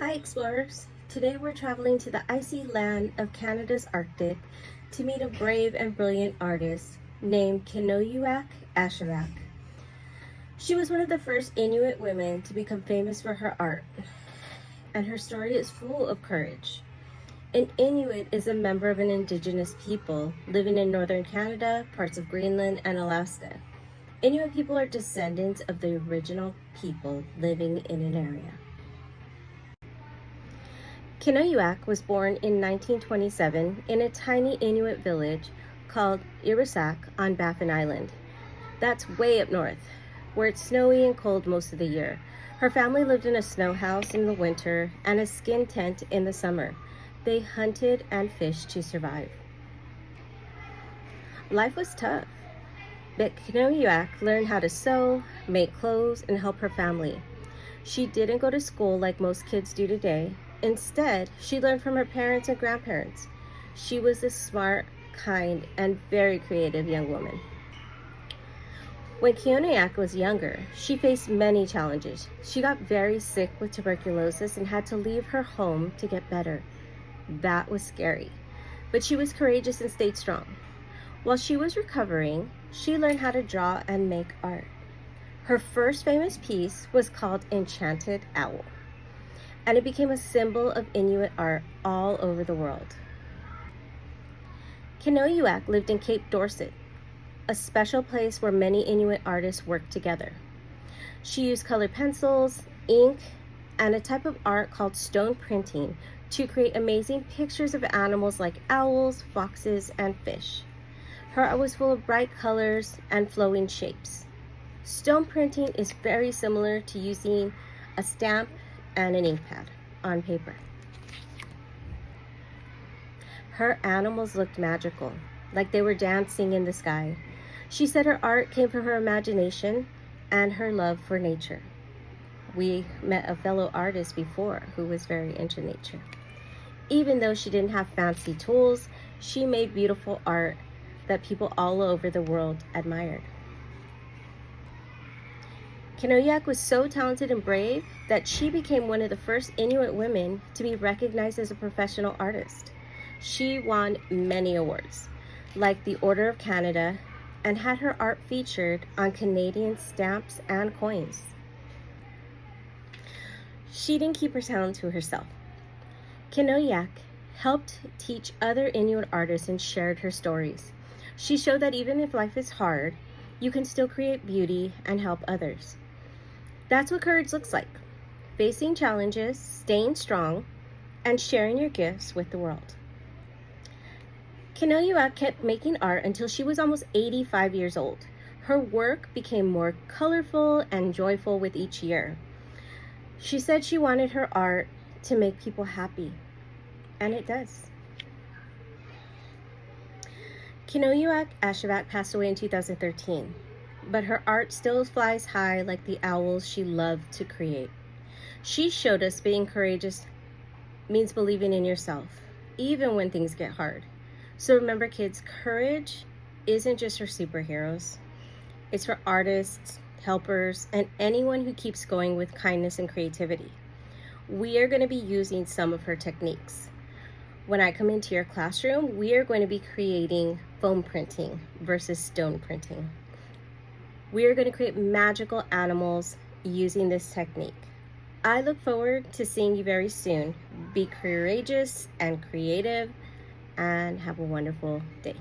Hi explorers! Today we're traveling to the icy land of Canada's Arctic to meet a brave and brilliant artist named Kenojuak Ashevak. She was one of the first Inuit women to become famous for her art, and her story is full of courage. An Inuit is a member of an indigenous people living in northern Canada, parts of Greenland, and Alaska. Inuit people are descendants of the original people living in an area. Kenojuak was born in 1927 in a tiny Inuit village called Ashevak on Baffin Island. That's way up north, where it's snowy and cold most of the year. Her family lived in a snow house in the winter and a skin tent in the summer. They hunted and fished to survive. Life was tough, but Kenojuak learned how to sew, make clothes, and help her family. She didn't go to school like most kids do today. Instead, she learned from her parents and grandparents. She was a smart, kind, and very creative young woman. When Kenojuak was younger, she faced many challenges. She got very sick with tuberculosis and had to leave her home to get better. That was scary, but she was courageous and stayed strong. While she was recovering, she learned how to draw and make art. Her first famous piece was called Enchanted Owl, and it became a symbol of Inuit art all over the world. Kenojuak lived in Cape Dorset, a special place where many Inuit artists worked together. She used colored pencils, ink, and a type of art called stone printing to create amazing pictures of animals like owls, foxes, and fish. Her art was full of bright colors and flowing shapes. Stone printing is very similar to using a stamp and an ink pad on paper. Her animals looked magical, like they were dancing in the sky. She said her art came from her imagination and her love for nature. We met a fellow artist before who was very into nature. Even though she didn't have fancy tools, she made beautiful art that people all over the world admired. Kenojuak was so talented and brave that she became one of the first Inuit women to be recognized as a professional artist. She won many awards, like the Order of Canada, and had her art featured on Canadian stamps and coins. She didn't keep her talent to herself. Kenojuak helped teach other Inuit artists and shared her stories. She showed that even if life is hard, you can still create beauty and help others. That's what courage looks like: facing challenges, staying strong, and sharing your gifts with the world. Kenojuak kept making art until she was almost 85 years old. Her work became more colorful and joyful with each year. She said she wanted her art to make people happy, and it does. Kenojuak Ashevak passed away in 2013, but her art still flies high like the owls she loved to create. She showed us being courageous means believing in yourself, even when things get hard. So remember, kids, courage isn't just for superheroes. It's for artists, helpers, and anyone who keeps going with kindness and creativity. We are going to be using some of her techniques. When I come into your classroom, we are going to be creating foam printing versus stone printing. We are going to create magical animals using this technique. I look forward to seeing you very soon. Be courageous and creative, and have a wonderful day.